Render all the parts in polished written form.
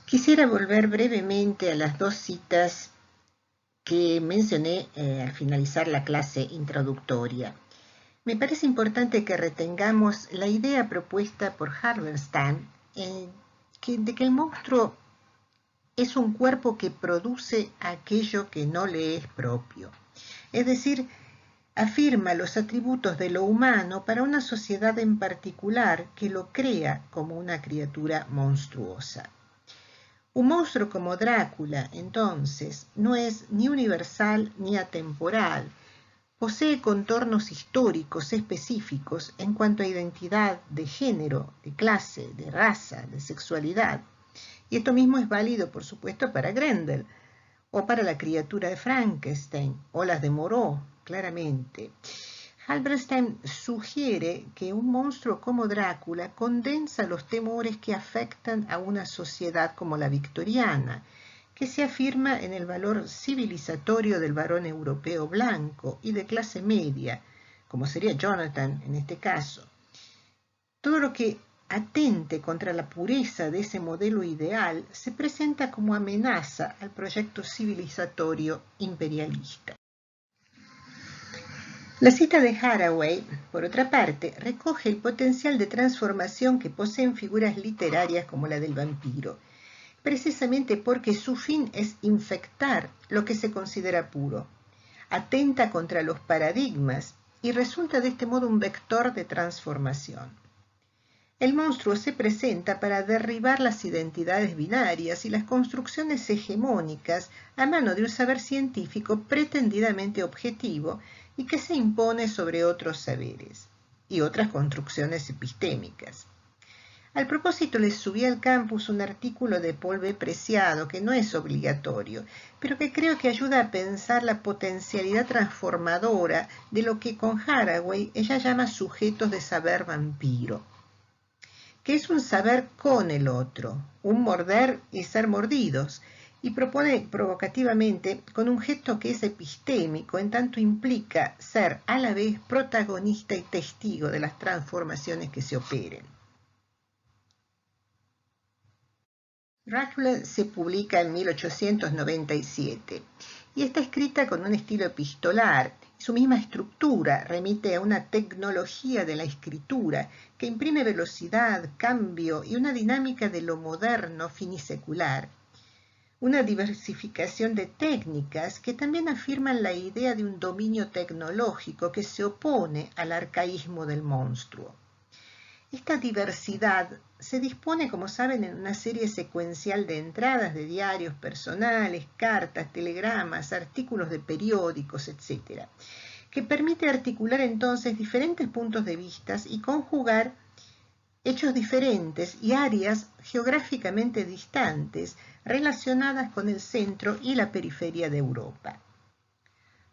Quisiera volver brevemente a las dos citas que mencioné al finalizar la clase introductoria. Me parece importante que retengamos la idea propuesta por Halberstam de que el monstruo es un cuerpo que produce aquello que no le es propio. Es decir, afirma los atributos de lo humano para una sociedad en particular que lo crea como una criatura monstruosa. Un monstruo como Drácula, entonces, no es ni universal ni atemporal. Posee contornos históricos específicos en cuanto a identidad de género, de clase, de raza, de sexualidad. Y esto mismo es válido, por supuesto, para Grendel, o para la criatura de Frankenstein, o las de Moreau, claramente. Halberstam sugiere que un monstruo como Drácula condensa los temores que afectan a una sociedad como la victoriana, que se afirma en el valor civilizatorio del varón europeo blanco y de clase media, como sería Jonathan en este caso. Todo lo que atente contra la pureza de ese modelo ideal se presenta como amenaza al proyecto civilizatorio imperialista. La cita de Haraway, por otra parte, recoge el potencial de transformación que poseen figuras literarias como la del vampiro, precisamente porque su fin es infectar lo que se considera puro, atenta contra los paradigmas y resulta de este modo un vector de transformación. El monstruo se presenta para derribar las identidades binarias y las construcciones hegemónicas a mano de un saber científico pretendidamente objetivo y que se impone sobre otros saberes y otras construcciones epistémicas. Al propósito, les subí al campus un artículo de Paul B. Preciado, que no es obligatorio, pero que creo que ayuda a pensar la potencialidad transformadora de lo que con Haraway ella llama sujetos de saber vampiro, que es un saber con el otro, un morder y ser mordidos, y propone provocativamente con un gesto que es epistémico, en tanto implica ser a la vez protagonista y testigo de las transformaciones que se operen. Drácula se publica en 1897 y está escrita con un estilo epistolar. Su misma estructura remite a una tecnología de la escritura que imprime velocidad, cambio y una dinámica de lo moderno finisecular. Una diversificación de técnicas que también afirman la idea de un dominio tecnológico que se opone al arcaísmo del monstruo. Esta diversidad se dispone, como saben, en una serie secuencial de entradas de diarios personales, cartas, telegramas, artículos de periódicos, etc., que permite articular entonces diferentes puntos de vista y conjugar hechos diferentes y áreas geográficamente distantes relacionadas con el centro y la periferia de Europa.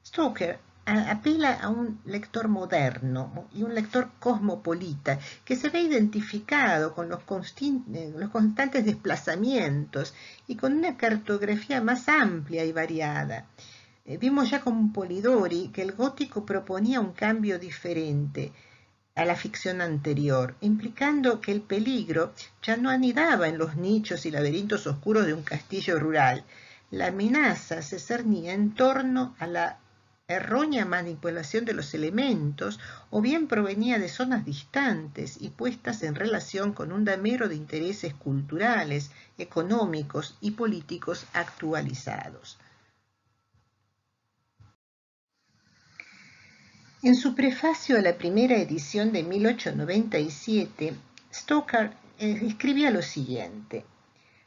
Stoker apela a un lector moderno y un lector cosmopolita que se ve identificado con los constantes desplazamientos y con una cartografía más amplia y variada. Vimos ya con Polidori que el gótico proponía un cambio diferente a la ficción anterior, implicando que el peligro ya no anidaba en los nichos y laberintos oscuros de un castillo rural. La amenaza se cernía en torno a la errónea manipulación de los elementos o bien provenía de zonas distantes y puestas en relación con un damero de intereses culturales, económicos y políticos actualizados. En su prefacio a la primera edición de 1897, Stoker escribía lo siguiente: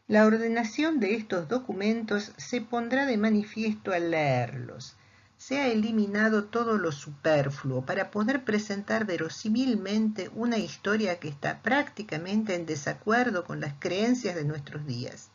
la ordenación de estos documentos se pondrá de manifiesto al leerlos. Se ha eliminado todo lo superfluo para poder presentar verosímilmente una historia que está prácticamente en desacuerdo con las creencias de nuestros días.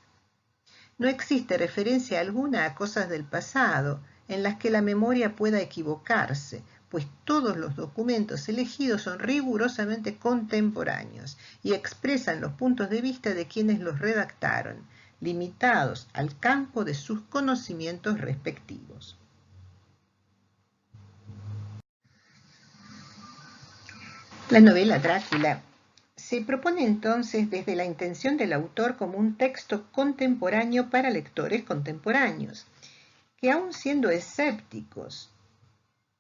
No existe referencia alguna a cosas del pasado en las que la memoria pueda equivocarse, pues todos los documentos elegidos son rigurosamente contemporáneos y expresan los puntos de vista de quienes los redactaron, limitados al campo de sus conocimientos respectivos. La novela Drácula Se propone entonces desde la intención del autor como un texto contemporáneo para lectores contemporáneos, que aun siendo escépticos,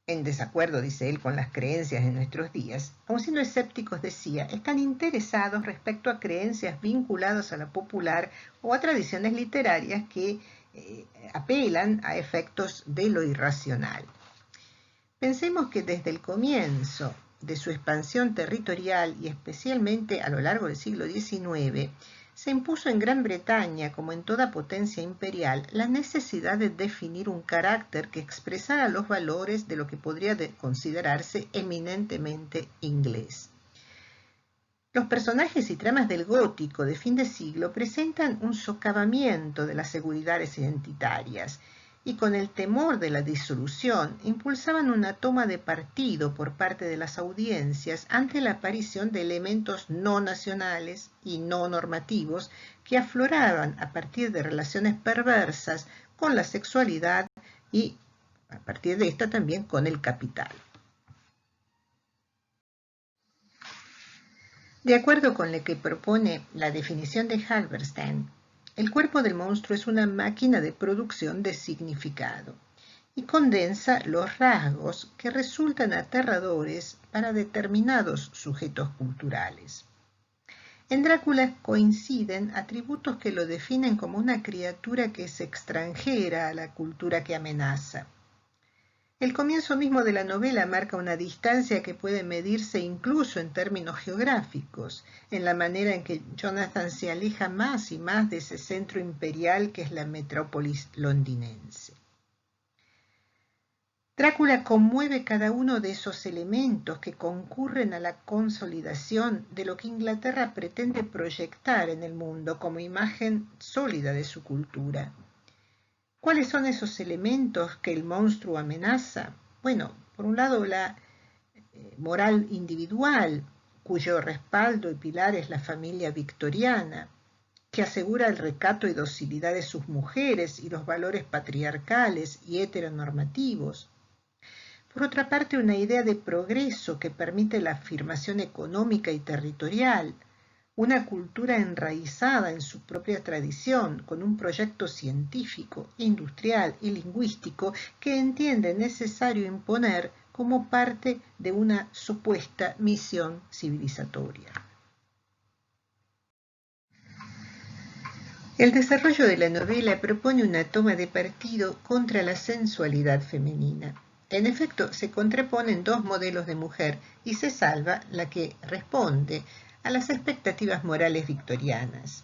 en desacuerdo, dice él, con las creencias de nuestros días, aun siendo escépticos, decía, están interesados respecto a creencias vinculadas a la popular o a tradiciones literarias que apelan a efectos de lo irracional. Pensemos que desde el comienzo de su expansión territorial y especialmente a lo largo del siglo XIX, se impuso en Gran Bretaña, como en toda potencia imperial, la necesidad de definir un carácter que expresara los valores de lo que podría considerarse eminentemente inglés. Los personajes y tramas del gótico de fin de siglo presentan un socavamiento de las seguridades identitarias y con el temor de la disolución impulsaban una toma de partido por parte de las audiencias ante la aparición de elementos no nacionales y no normativos que afloraban a partir de relaciones perversas con la sexualidad y a partir de esta también con el capital. De acuerdo con lo que propone la definición de Halberstam, el cuerpo del monstruo es una máquina de producción de significado y condensa los rasgos que resultan aterradores para determinados sujetos culturales. En Drácula coinciden atributos que lo definen como una criatura que es extranjera a la cultura que amenaza. El comienzo mismo de la novela marca una distancia que puede medirse incluso en términos geográficos, en la manera en que Jonathan se aleja más y más de ese centro imperial que es la metrópolis londinense. Drácula conmueve cada uno de esos elementos que concurren a la consolidación de lo que Inglaterra pretende proyectar en el mundo como imagen sólida de su cultura. ¿Cuáles son esos elementos que el monstruo amenaza? Bueno, por un lado la moral individual, cuyo respaldo y pilar es la familia victoriana, que asegura el recato y docilidad de sus mujeres y los valores patriarcales y heteronormativos. Por otra parte, una idea de progreso que permite la afirmación económica y territorial, una cultura enraizada en su propia tradición, con un proyecto científico, industrial y lingüístico que entiende necesario imponer como parte de una supuesta misión civilizatoria. El desarrollo de la novela propone una toma de partido contra la sensualidad femenina. En efecto, se contraponen dos modelos de mujer y se salva la que responde a las expectativas morales victorianas.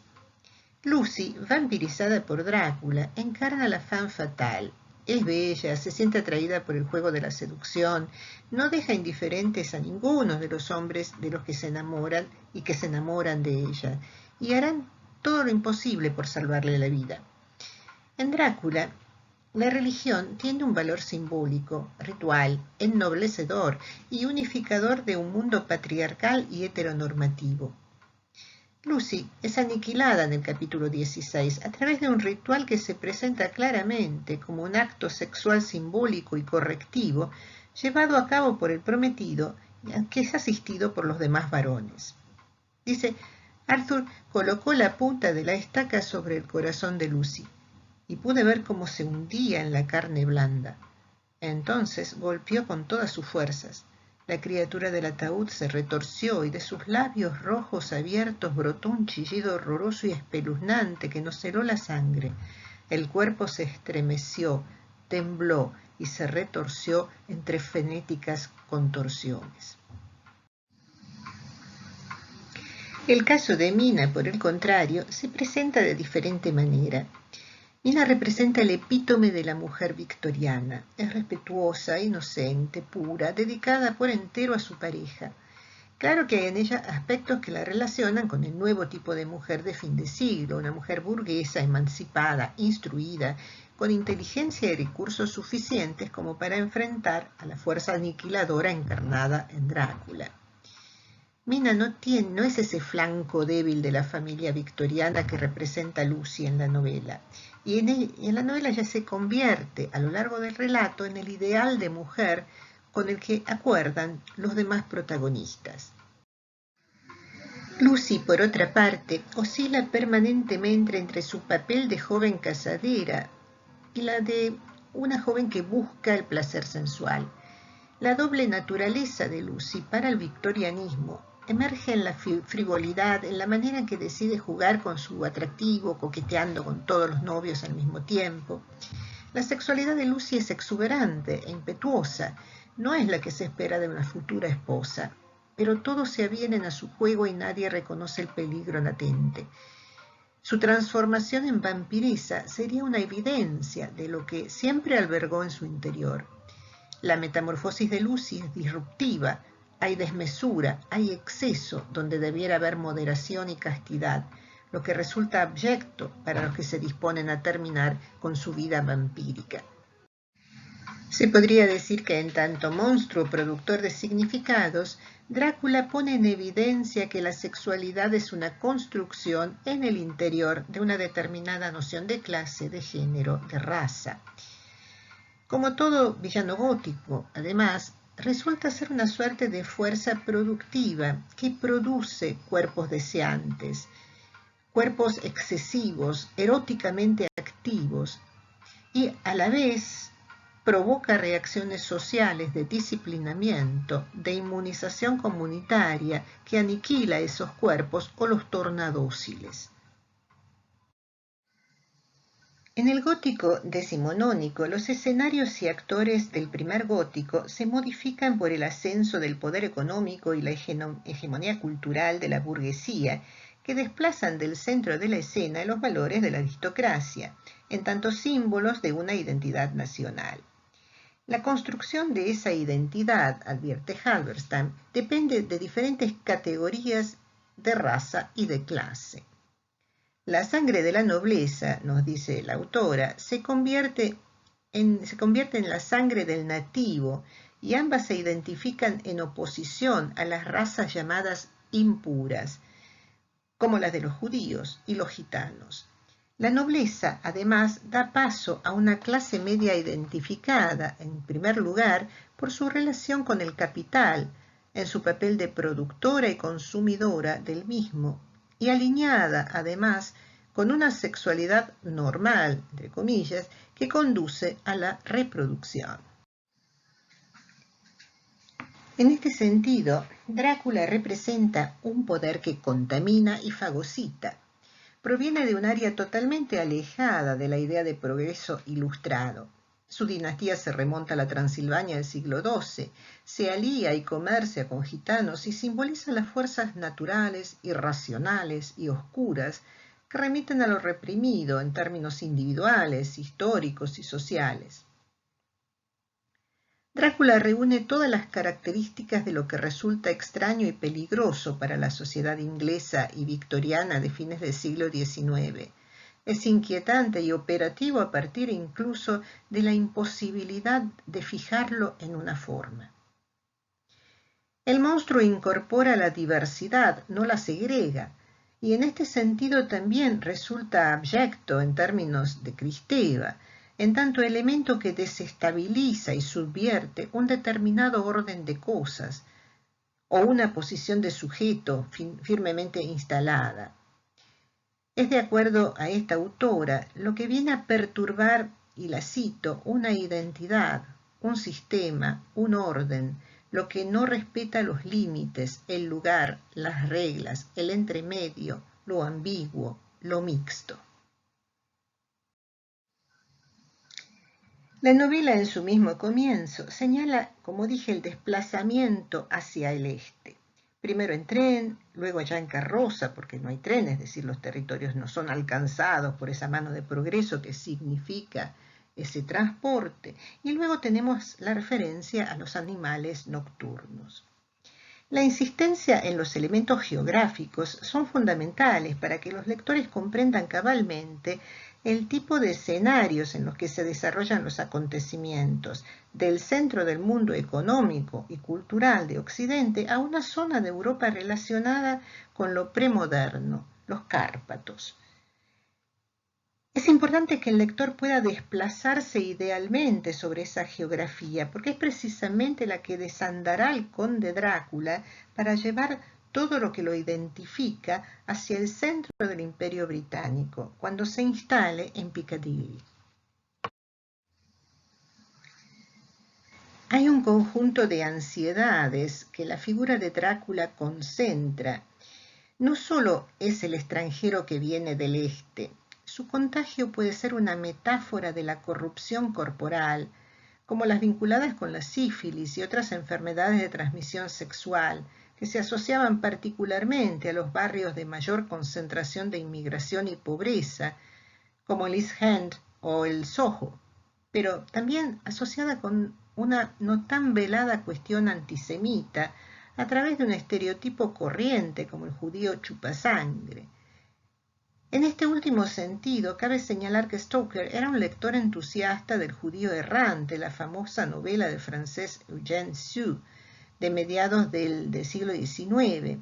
Lucy, vampirizada por Drácula, encarna la femme fatale. Es bella, se siente atraída por el juego de la seducción, no deja indiferentes a ninguno de los hombres de los que se enamoran y que se enamoran de ella, y harán todo lo imposible por salvarle la vida. En Drácula, la religión tiene un valor simbólico, ritual, ennoblecedor y unificador de un mundo patriarcal y heteronormativo. Lucy es aniquilada en el capítulo 16 a través de un ritual que se presenta claramente como un acto sexual simbólico y correctivo llevado a cabo por el prometido, que es asistido por los demás varones. Dice, Arthur colocó la punta de la estaca sobre el corazón de Lucy y pude ver cómo se hundía en la carne blanda. Entonces golpeó con todas sus fuerzas. La criatura del ataúd se retorció y de sus labios rojos abiertos brotó un chillido horroroso y espeluznante que nos heló la sangre. El cuerpo se estremeció, tembló y se retorció entre frenéticas contorsiones. El caso de Mina, por el contrario, se presenta de diferente manera. Mina representa el epítome de la mujer victoriana. Es respetuosa, inocente, pura, dedicada por entero a su pareja. Claro que hay en ella aspectos que la relacionan con el nuevo tipo de mujer de fin de siglo, una mujer burguesa, emancipada, instruida, con inteligencia y recursos suficientes como para enfrentar a la fuerza aniquiladora encarnada en Drácula. Mina no es ese flanco débil de la familia victoriana que representa Lucy en la novela. Y en la novela ya se convierte a lo largo del relato en el ideal de mujer con el que acuerdan los demás protagonistas. Lucy, por otra parte, oscila permanentemente entre su papel de joven casadera y la de una joven que busca el placer sensual. La doble naturaleza de Lucy para el victorianismo emerge en la frivolidad, en la manera en que decide jugar con su atractivo, coqueteando con todos los novios al mismo tiempo. La sexualidad de Lucy es exuberante e impetuosa, no es la que se espera de una futura esposa, pero todos se avienen a su juego y nadie reconoce el peligro latente. Su transformación en vampiresa sería una evidencia de lo que siempre albergó en su interior. La metamorfosis de Lucy es disruptiva, hay desmesura, hay exceso donde debiera haber moderación y castidad, lo que resulta abyecto para los que se disponen a terminar con su vida vampírica. Se podría decir que en tanto monstruo productor de significados, Drácula pone en evidencia que la sexualidad es una construcción en el interior de una determinada noción de clase, de género, de raza. Como todo villano gótico, además, resulta ser una suerte de fuerza productiva que produce cuerpos deseantes, cuerpos excesivos, eróticamente activos, y a la vez provoca reacciones sociales de disciplinamiento, de inmunización comunitaria que aniquila esos cuerpos o los torna dóciles. En el gótico decimonónico, los escenarios y actores del primer gótico se modifican por el ascenso del poder económico y la hegemonía cultural de la burguesía, que desplazan del centro de la escena los valores de la aristocracia, en tanto símbolos de una identidad nacional. La construcción de esa identidad, advierte Halberstam, depende de diferentes categorías de raza y de clase. La sangre de la nobleza, nos dice la autora, se convierte en la sangre del nativo y ambas se identifican en oposición a las razas llamadas impuras, como las de los judíos y los gitanos. La nobleza, además, da paso a una clase media identificada, en primer lugar, por su relación con el capital, en su papel de productora y consumidora del mismo, y alineada, además, con una sexualidad normal, entre comillas, que conduce a la reproducción. En este sentido, Drácula representa un poder que contamina y fagocita. Proviene de un área totalmente alejada de la idea de progreso ilustrado. Su dinastía se remonta a la Transilvania del siglo XII, se alía y comercia con gitanos y simboliza las fuerzas naturales, irracionales y oscuras que remiten a lo reprimido en términos individuales, históricos y sociales. Drácula reúne todas las características de lo que resulta extraño y peligroso para la sociedad inglesa y victoriana de fines del siglo XIX. Es inquietante y operativo a partir incluso de la imposibilidad de fijarlo en una forma. El monstruo incorpora la diversidad, no la segrega, y en este sentido también resulta abyecto en términos de Cristeva, en tanto elemento que desestabiliza y subvierte un determinado orden de cosas o una posición de sujeto firmemente instalada. Es de acuerdo a esta autora lo que viene a perturbar, y la cito, una identidad, un sistema, un orden, lo que no respeta los límites, el lugar, las reglas, el entremedio, lo ambiguo, lo mixto. La novela en su mismo comienzo señala, como dije, el desplazamiento hacia el este. Primero en tren, luego ya en carroza, porque no hay trenes, es decir, los territorios no son alcanzados por esa mano de progreso que significa ese transporte. Y luego tenemos la referencia a los animales nocturnos. La insistencia en los elementos geográficos son fundamentales para que los lectores comprendan cabalmente el tipo de escenarios en los que se desarrollan los acontecimientos, del centro del mundo económico y cultural de Occidente a una zona de Europa relacionada con lo premoderno, los Cárpatos. Es importante que el lector pueda desplazarse idealmente sobre esa geografía, porque es precisamente la que desandará al conde Drácula para llevar todo lo que lo identifica hacia el centro del Imperio Británico, cuando se instale en Piccadilly. Hay un conjunto de ansiedades que la figura de Drácula concentra. No solo es el extranjero que viene del este, su contagio puede ser una metáfora de la corrupción corporal, como las vinculadas con la sífilis y otras enfermedades de transmisión sexual, que se asociaban particularmente a los barrios de mayor concentración de inmigración y pobreza, como el East End o el Soho, pero también asociada con una no tan velada cuestión antisemita a través de un estereotipo corriente como el judío chupasangre. En este último sentido, cabe señalar que Stoker era un lector entusiasta del Judío errante, la famosa novela del francés Eugène Sue, de mediados del siglo XIX.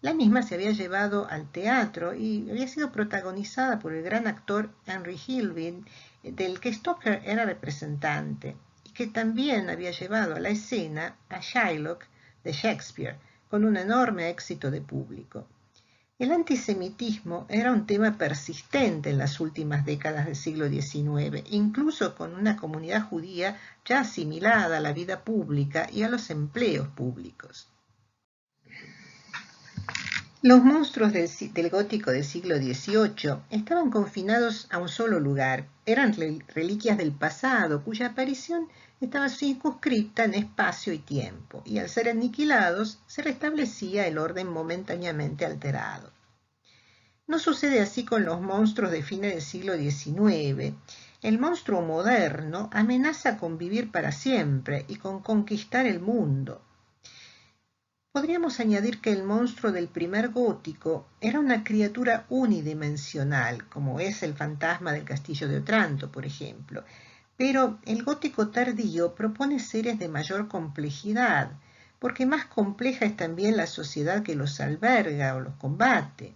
La misma se había llevado al teatro y había sido protagonizada por el gran actor Henry Hilvin, del que Stoker era representante, y que también había llevado a la escena a Shylock de Shakespeare, con un enorme éxito de público. El antisemitismo era un tema persistente en las últimas décadas del siglo XIX, incluso con una comunidad judía ya asimilada a la vida pública y a los empleos públicos. Los monstruos del gótico del siglo XVIII estaban confinados a un solo lugar, eran reliquias del pasado cuya aparición estaba circunscripta en espacio y tiempo, y al ser aniquilados se restablecía el orden momentáneamente alterado. No sucede así con los monstruos de fines del siglo XIX. El monstruo moderno amenaza con vivir para siempre y con conquistar el mundo. Podríamos añadir que el monstruo del primer gótico era una criatura unidimensional, como es el fantasma del castillo de Otranto, por ejemplo, pero el gótico tardío propone seres de mayor complejidad, porque más compleja es también la sociedad que los alberga o los combate.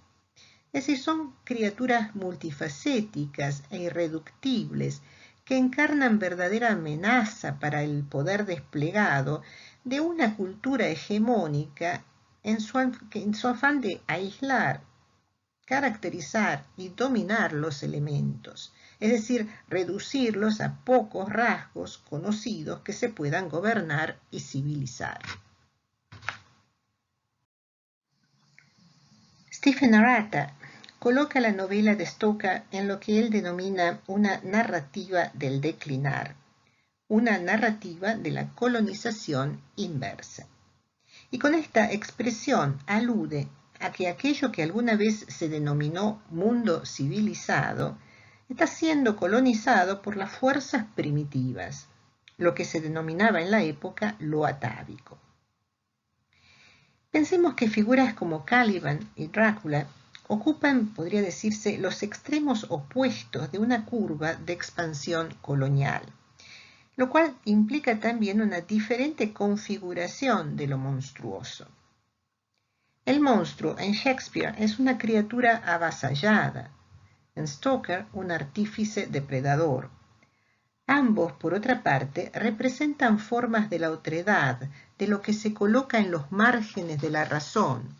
Es decir, son criaturas multifacéticas e irreductibles que encarnan verdadera amenaza para el poder desplegado de una cultura hegemónica en su afán de aislar, caracterizar y dominar los elementos, es decir, reducirlos a pocos rasgos conocidos que se puedan gobernar y civilizar. Stephen Arata coloca la novela de Stoker en lo que él denomina una narrativa del declinar, una narrativa de la colonización inversa. Y con esta expresión alude a que aquello que alguna vez se denominó mundo civilizado está siendo colonizado por las fuerzas primitivas, lo que se denominaba en la época lo atávico. Pensemos que figuras como Caliban y Drácula ocupan, podría decirse, los extremos opuestos de una curva de expansión colonial, lo cual implica también una diferente configuración de lo monstruoso. El monstruo en Shakespeare es una criatura avasallada, en Stoker un artífice depredador. Ambos, por otra parte, representan formas de la otredad, de lo que se coloca en los márgenes de la razón.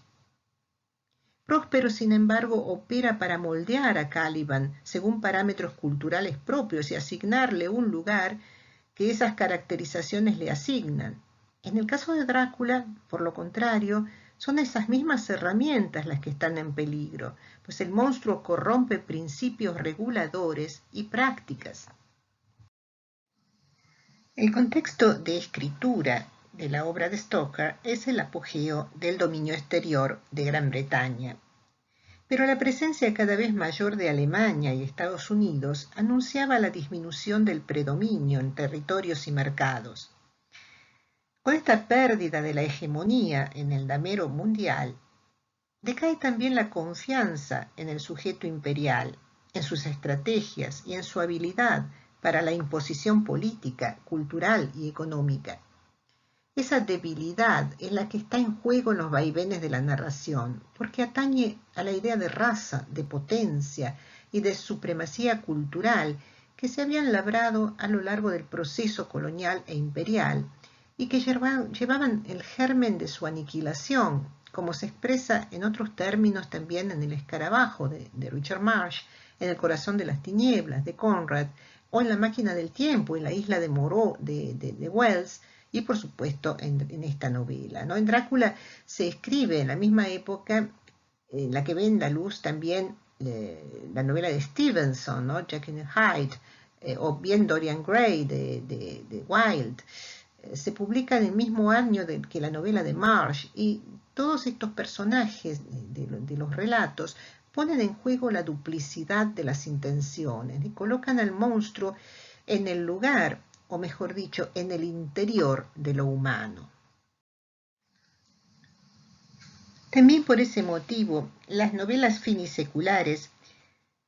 Próspero, sin embargo, opera para moldear a Caliban según parámetros culturales propios y asignarle un lugar que esas caracterizaciones le asignan. En el caso de Drácula, por lo contrario, son esas mismas herramientas las que están en peligro, pues el monstruo corrompe principios reguladores y prácticas. El contexto de escritura de la obra de Stoker es el apogeo del dominio exterior de Gran Bretaña. Pero la presencia cada vez mayor de Alemania y Estados Unidos anunciaba la disminución del predominio en territorios y mercados. Con esta pérdida de la hegemonía en el damero mundial, decae también la confianza en el sujeto imperial, en sus estrategias y en su habilidad para la imposición política, cultural y económica. Esa debilidad es la que está en juego en los vaivenes de la narración, porque atañe a la idea de raza, de potencia y de supremacía cultural que se habían labrado a lo largo del proceso colonial e imperial y que llevaban el germen de su aniquilación como se expresa en otros términos también en El escarabajo de Richard Marsh, en El corazón de las tinieblas de Conrad, o en La máquina del tiempo, en La isla de Moreau de Wells, y por supuesto en esta novela, ¿no? En Drácula se escribe en la misma época en la que ven la luz también la novela de Stevenson, ¿no? Jekyll and Hyde, o bien Dorian Gray de Wilde. Se publica en el mismo año que la novela de Marsh, y todos estos personajes de los relatos ponen en juego la duplicidad de las intenciones y colocan al monstruo en el lugar, o mejor dicho, en el interior de lo humano. También por ese motivo, las novelas finiseculares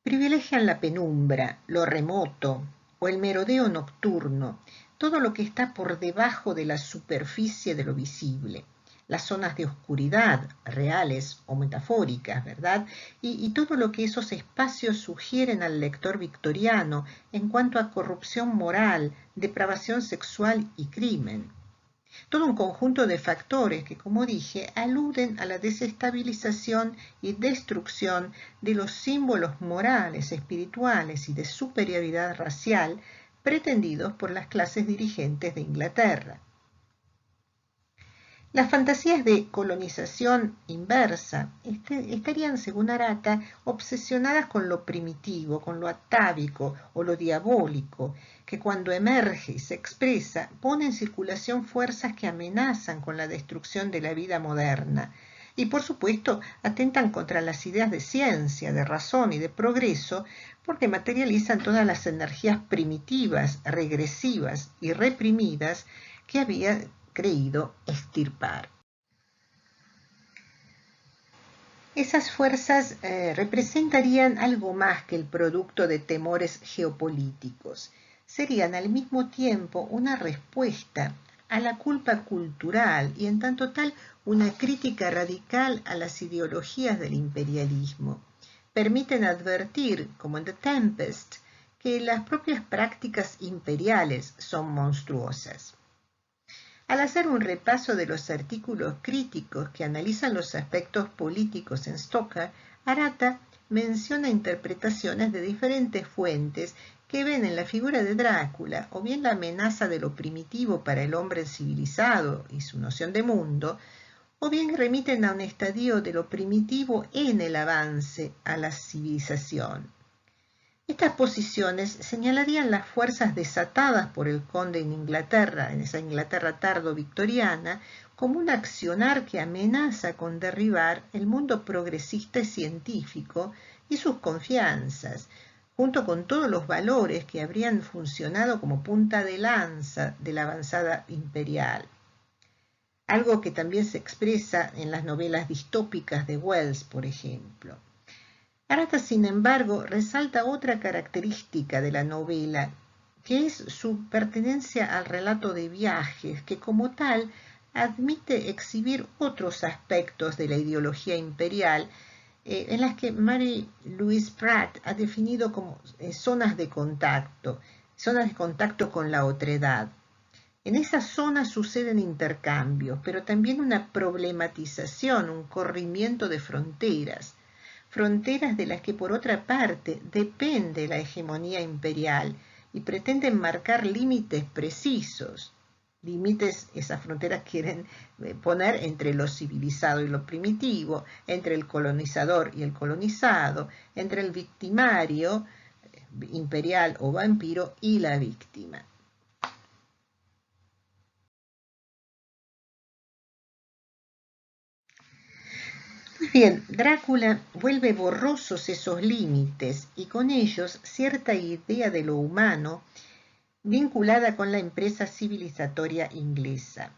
privilegian la penumbra, lo remoto o el merodeo nocturno, todo lo que está por debajo de la superficie de lo visible, las zonas de oscuridad, reales o metafóricas, ¿verdad? Y todo lo que esos espacios sugieren al lector victoriano en cuanto a corrupción moral, depravación sexual y crimen. Todo un conjunto de factores que, como dije, aluden a la desestabilización y destrucción de los símbolos morales, espirituales y de superioridad racial pretendidos por las clases dirigentes de Inglaterra. Las fantasías de colonización inversa estarían, según Arata, obsesionadas con lo primitivo, con lo atávico o lo diabólico, que cuando emerge y se expresa pone en circulación fuerzas que amenazan con la destrucción de la vida moderna y, por supuesto, atentan contra las ideas de ciencia, de razón y de progreso, porque materializan todas las energías primitivas, regresivas y reprimidas que había creído extirpar. Esas fuerzas representarían algo más que el producto de temores geopolíticos. Serían al mismo tiempo una respuesta a la culpa cultural y en tanto tal una crítica radical a las ideologías del imperialismo. Permiten advertir, como en The Tempest, que las propias prácticas imperiales son monstruosas. Al hacer un repaso de los artículos críticos que analizan los aspectos políticos en Stoker, Arata menciona interpretaciones de diferentes fuentes que ven en la figura de Drácula o bien la amenaza de lo primitivo para el hombre civilizado y su noción de mundo, o bien remiten a un estadio de lo primitivo en el avance a la civilización. Estas posiciones señalarían las fuerzas desatadas por el conde en Inglaterra, en esa Inglaterra tardo-victoriana, como un accionar que amenaza con derribar el mundo progresista y científico y sus confianzas, junto con todos los valores que habrían funcionado como punta de lanza de la avanzada imperial. Algo que también se expresa en las novelas distópicas de Wells, por ejemplo. Arata, sin embargo, resalta otra característica de la novela, que es su pertenencia al relato de viajes, que como tal admite exhibir otros aspectos de la ideología imperial, en las que Mary Louise Pratt ha definido como zonas de contacto con la otredad. En esas zonas suceden intercambios, pero también una problematización, un corrimiento de fronteras de las que por otra parte depende la hegemonía imperial y pretenden marcar límites precisos. Límites, esas fronteras quieren poner entre lo civilizado y lo primitivo, entre el colonizador y el colonizado, entre el victimario imperial o vampiro y la víctima. Bien, Drácula vuelve borrosos esos límites y con ellos cierta idea de lo humano vinculada con la empresa civilizatoria inglesa.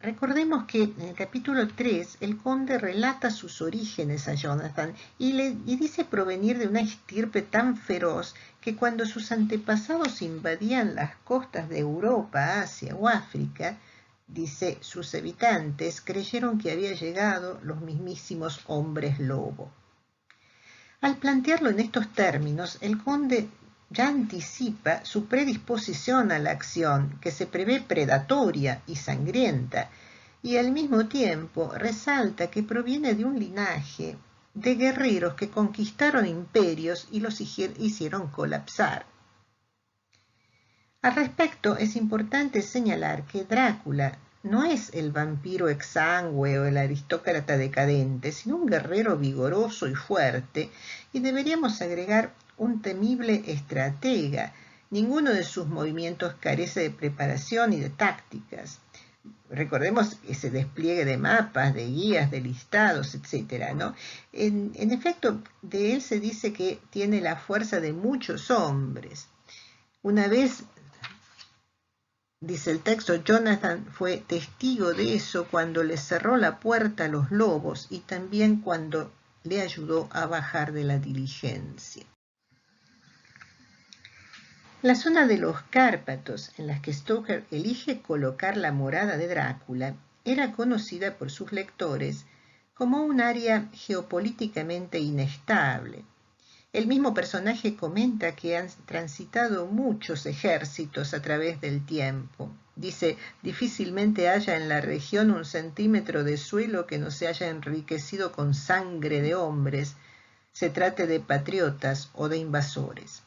Recordemos que en el capítulo 3 el conde relata sus orígenes a Jonathan y dice provenir de una estirpe tan feroz que cuando sus antepasados invadían las costas de Europa, Asia o África, dice, sus habitantes creyeron que había llegado los mismísimos hombres lobo. Al plantearlo en estos términos, el conde ya anticipa su predisposición a la acción, que se prevé predatoria y sangrienta, y al mismo tiempo resalta que proviene de un linaje de guerreros que conquistaron imperios y los hicieron colapsar. Al respecto, es importante señalar que Drácula no es el vampiro exangüe o el aristócrata decadente, sino un guerrero vigoroso y fuerte, y deberíamos agregar un temible estratega. Ninguno de sus movimientos carece de preparación y de tácticas. Recordemos ese despliegue de mapas, de guías, de listados, etc., ¿no? En efecto, de él se dice que tiene la fuerza de muchos hombres. Una vez, dice el texto, Jonathan fue testigo de eso cuando le cerró la puerta a los lobos y también cuando le ayudó a bajar de la diligencia. La zona de los Cárpatos, en la que Stoker elige colocar la morada de Drácula, era conocida por sus lectores como un área geopolíticamente inestable. El mismo personaje comenta que han transitado muchos ejércitos a través del tiempo. Dice, difícilmente haya en la región un centímetro de suelo que no se haya enriquecido con sangre de hombres, se trate de patriotas o de invasores.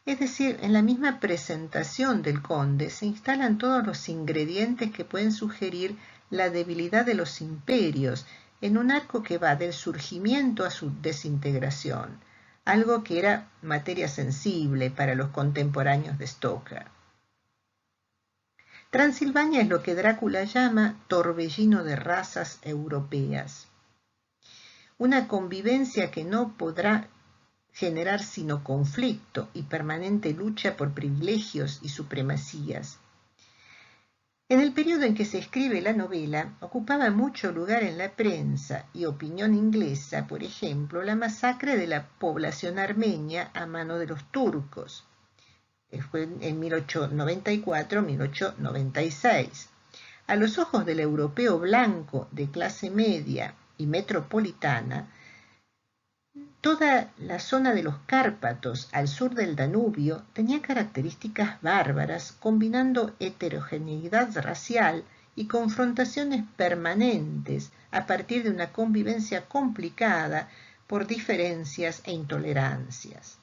Es decir, en la misma presentación del conde se instalan todos los ingredientes que pueden sugerir la debilidad de los imperios en un arco que va del surgimiento a su desintegración, algo que era materia sensible para los contemporáneos de Stoker. Transilvania es lo que Drácula llama torbellino de razas europeas, una convivencia que no podrá generar sino conflicto y permanente lucha por privilegios y supremacías. En el periodo en que se escribe la novela, ocupaba mucho lugar en la prensa y opinión inglesa, por ejemplo, la masacre de la población armenia a mano de los turcos. Fue en 1894-1896. A los ojos del europeo blanco de clase media y metropolitana, toda la zona de los Cárpatos al sur del Danubio tenía características bárbaras, combinando heterogeneidad racial y confrontaciones permanentes a partir de una convivencia complicada por diferencias e intolerancias.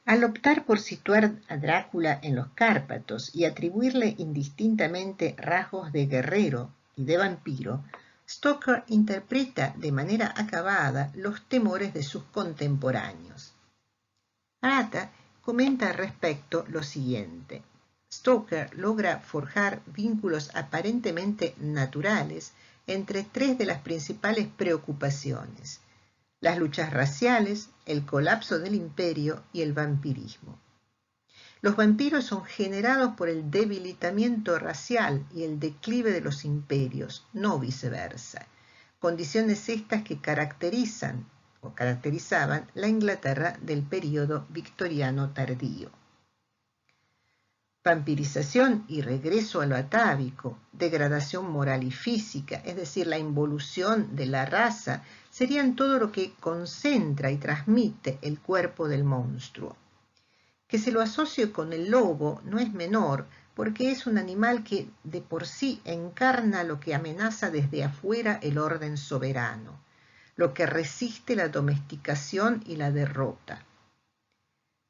Al optar por situar a Drácula en los Cárpatos y atribuirle indistintamente rasgos de guerrero y de vampiro, Stoker interpreta de manera acabada los temores de sus contemporáneos. Arata comenta al respecto lo siguiente. Stoker logra forjar vínculos aparentemente naturales entre tres de las principales preocupaciones: las luchas raciales, el colapso del imperio y el vampirismo. Los vampiros son generados por el debilitamiento racial y el declive de los imperios, no viceversa, condiciones estas que caracterizaban la Inglaterra del período victoriano tardío. Vampirización y regreso a lo atávico, degradación moral y física, es decir, la involución de la raza, serían todo lo que concentra y transmite el cuerpo del monstruo. Que se lo asocie con el lobo no es menor, porque es un animal que de por sí encarna lo que amenaza desde afuera el orden soberano, lo que resiste la domesticación y la derrota.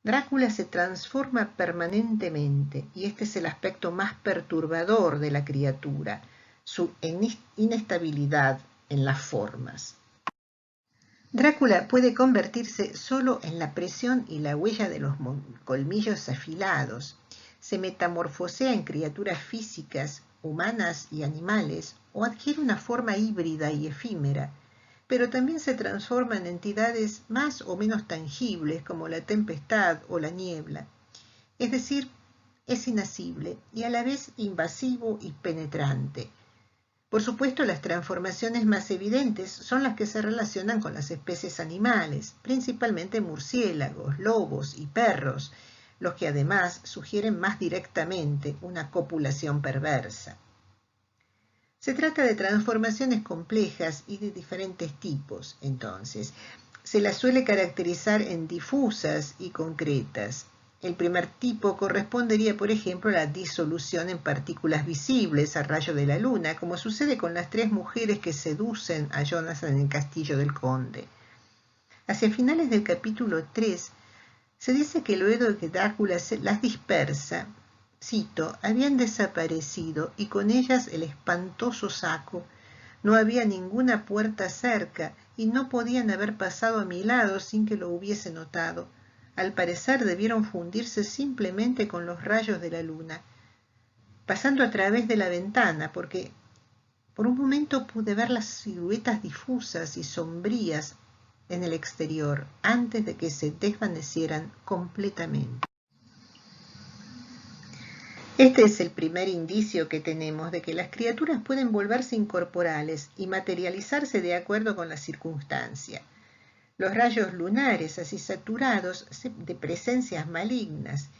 Drácula se transforma permanentemente y este es el aspecto más perturbador de la criatura, su inestabilidad en las formas. Drácula puede convertirse solo en la presión y la huella de los colmillos afilados. Se metamorfosea en criaturas físicas, humanas y animales, o adquiere una forma híbrida y efímera, pero también se transforma en entidades más o menos tangibles como la tempestad o la niebla. Es decir, es inasible y a la vez invasivo y penetrante. Por supuesto, las transformaciones más evidentes son las que se relacionan con las especies animales, principalmente murciélagos, lobos y perros, los que además sugieren más directamente una copulación perversa. Se trata de transformaciones complejas y de diferentes tipos, entonces. Se las suele caracterizar en difusas y concretas. El primer tipo correspondería, por ejemplo, a la disolución en partículas visibles a rayo de la luna, como sucede con las 3 mujeres que seducen a Jonathan en el castillo del conde. Hacia finales del capítulo 3, se dice que luego de que Drácula las dispersa, cito, habían desaparecido y con ellas el espantoso saco. No había ninguna puerta cerca y no podían haber pasado a mi lado sin que lo hubiese notado. Al parecer debieron fundirse simplemente con los rayos de la luna, pasando a través de la ventana, porque por un momento pude ver las siluetas difusas y sombrías en el exterior, antes de que se desvanecieran completamente. Este es el primer indicio que tenemos de que las criaturas pueden volverse incorporales y materializarse de acuerdo con la circunstancia. Los rayos lunares así saturados de presencias malignas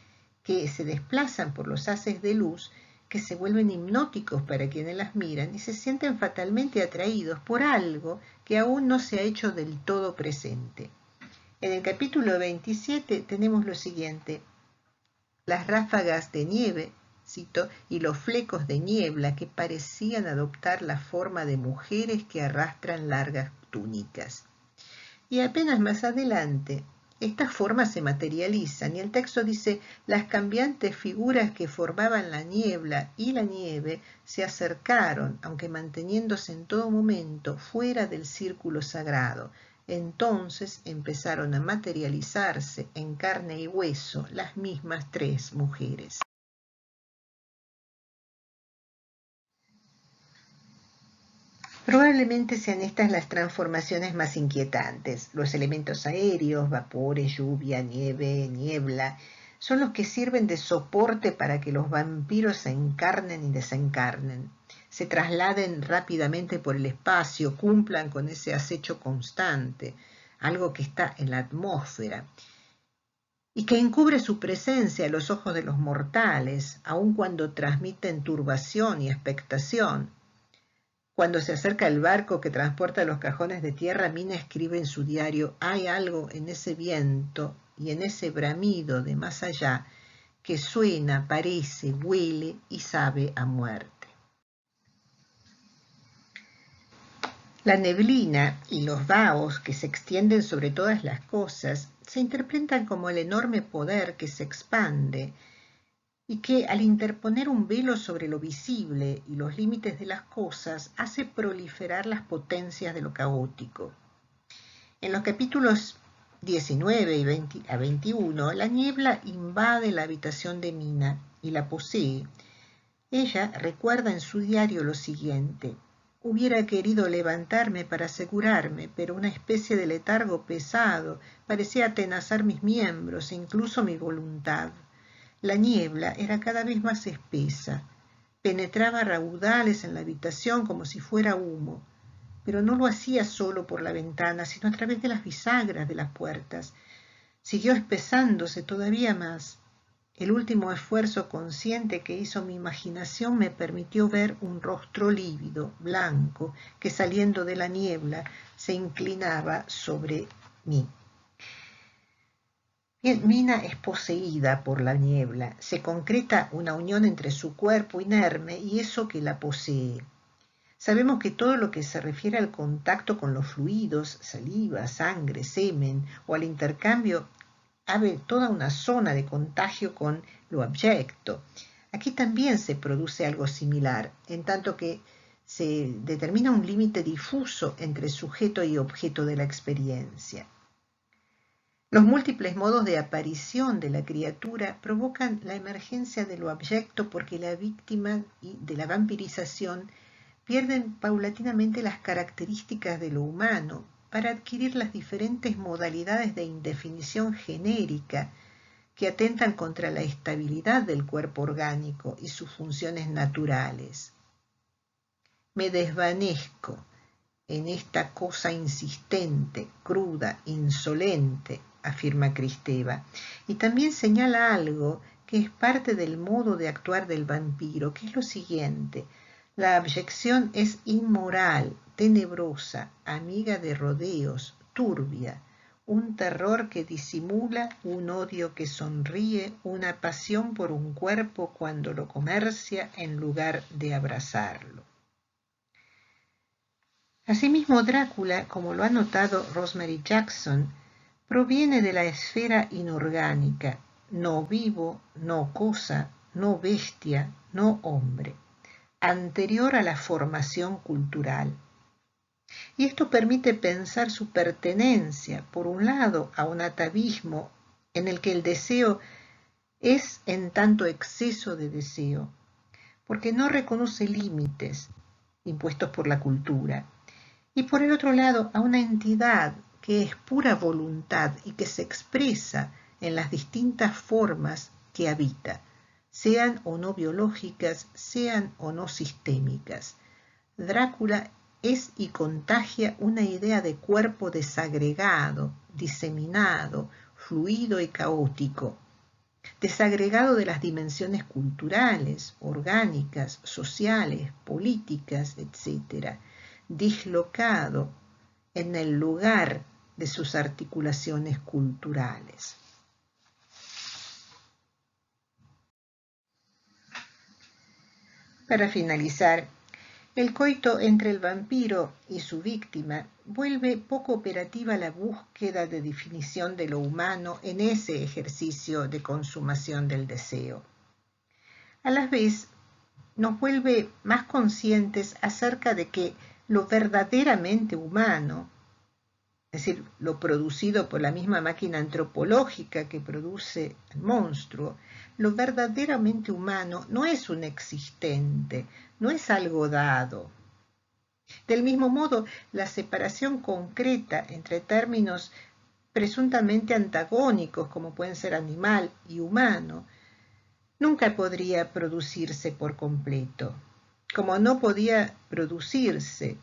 que se desplazan por los haces de luz, que se vuelven hipnóticos para quienes las miran y se sienten fatalmente atraídos por algo que aún no se ha hecho del todo presente. En el capítulo 27 tenemos lo siguiente: las ráfagas de nieve, cito, y los flecos de niebla que parecían adoptar la forma de mujeres que arrastran largas túnicas. Y apenas más adelante, estas formas se materializan y el texto dice: las cambiantes figuras que formaban la niebla y la nieve se acercaron, aunque manteniéndose en todo momento fuera del círculo sagrado. Entonces empezaron a materializarse en carne y hueso las mismas 3 mujeres. Probablemente sean estas las transformaciones más inquietantes. Los elementos aéreos, vapores, lluvia, nieve, niebla, son los que sirven de soporte para que los vampiros se encarnen y desencarnen, se trasladen rápidamente por el espacio, cumplan con ese acecho constante, algo que está en la atmósfera, y que encubre su presencia a los ojos de los mortales, aun cuando transmiten turbación y expectación. Cuando se acerca el barco que transporta los cajones de tierra, Mina escribe en su diario: hay algo en ese viento y en ese bramido de más allá que suena, parece, huele y sabe a muerte. La neblina y los vaos que se extienden sobre todas las cosas se interpretan como el enorme poder que se expande y que, al interponer un velo sobre lo visible y los límites de las cosas, hace proliferar las potencias de lo caótico. En los capítulos 19 y 20 a 21, la niebla invade la habitación de Mina y la posee. Ella recuerda en su diario lo siguiente: hubiera querido levantarme para asegurarme, pero una especie de letargo pesado parecía atenazar mis miembros e incluso mi voluntad. La niebla era cada vez más espesa, penetraba a raudales en la habitación como si fuera humo, pero no lo hacía solo por la ventana, sino a través de las bisagras de las puertas. Siguió espesándose todavía más. El último esfuerzo consciente que hizo mi imaginación me permitió ver un rostro lívido, blanco, que saliendo de la niebla se inclinaba sobre mí. Mina es poseída por la niebla, se concreta una unión entre su cuerpo inerme y eso que la posee. Sabemos que todo lo que se refiere al contacto con los fluidos, saliva, sangre, semen, o al intercambio, abre toda una zona de contagio con lo abyecto. Aquí también se produce algo similar, en tanto que se determina un límite difuso entre sujeto y objeto de la experiencia. Los múltiples modos de aparición de la criatura provocan la emergencia de lo abyecto, porque la víctima y de la vampirización pierden paulatinamente las características de lo humano para adquirir las diferentes modalidades de indefinición genérica que atentan contra la estabilidad del cuerpo orgánico y sus funciones naturales. Me desvanezco en esta cosa insistente, cruda, insolente, afirma Kristeva, y también señala algo que es parte del modo de actuar del vampiro, que es lo siguiente: la abyección es inmoral, tenebrosa, amiga de rodeos, turbia, un terror que disimula, un odio que sonríe, una pasión por un cuerpo cuando lo comercia en lugar de abrazarlo. Asimismo, Drácula, como lo ha notado Rosemary Jackson, proviene de la esfera inorgánica, no vivo, no cosa, no bestia, no hombre, anterior a la formación cultural. Y esto permite pensar su pertenencia, por un lado, a un atavismo en el que el deseo es en tanto exceso de deseo, porque no reconoce límites impuestos por la cultura, y por el otro lado, a una entidad que es pura voluntad y que se expresa en las distintas formas que habita, sean o no biológicas, sean o no sistémicas. Drácula es y contagia una idea de cuerpo desagregado, diseminado, fluido y caótico, desagregado de las dimensiones culturales, orgánicas, sociales, políticas, etc., dislocado en el lugar de sus articulaciones culturales. Para finalizar, el coito entre el vampiro y su víctima vuelve poco operativa la búsqueda de definición de lo humano en ese ejercicio de consumación del deseo. A la vez, nos vuelve más conscientes acerca de que lo verdaderamente humano, es decir, lo producido por la misma máquina antropológica que produce el monstruo, lo verdaderamente humano no es un existente, no es algo dado. Del mismo modo, la separación concreta entre términos presuntamente antagónicos, como pueden ser animal y humano, nunca podría producirse por completo, como no podía producirse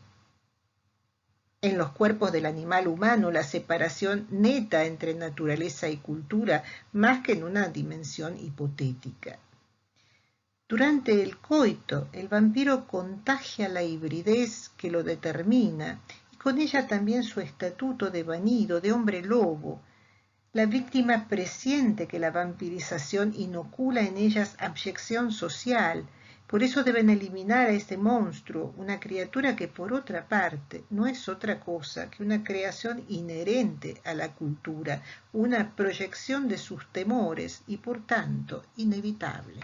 en los cuerpos del animal humano la separación neta entre naturaleza y cultura, más que en una dimensión hipotética. Durante el coito, el vampiro contagia la hibridez que lo determina y con ella también su estatuto de vanido, de hombre lobo. La víctima presiente que la vampirización inocula en ellas abyección social. Por eso deben eliminar a ese monstruo, una criatura que por otra parte no es otra cosa que una creación inherente a la cultura, una proyección de sus temores y por tanto inevitable.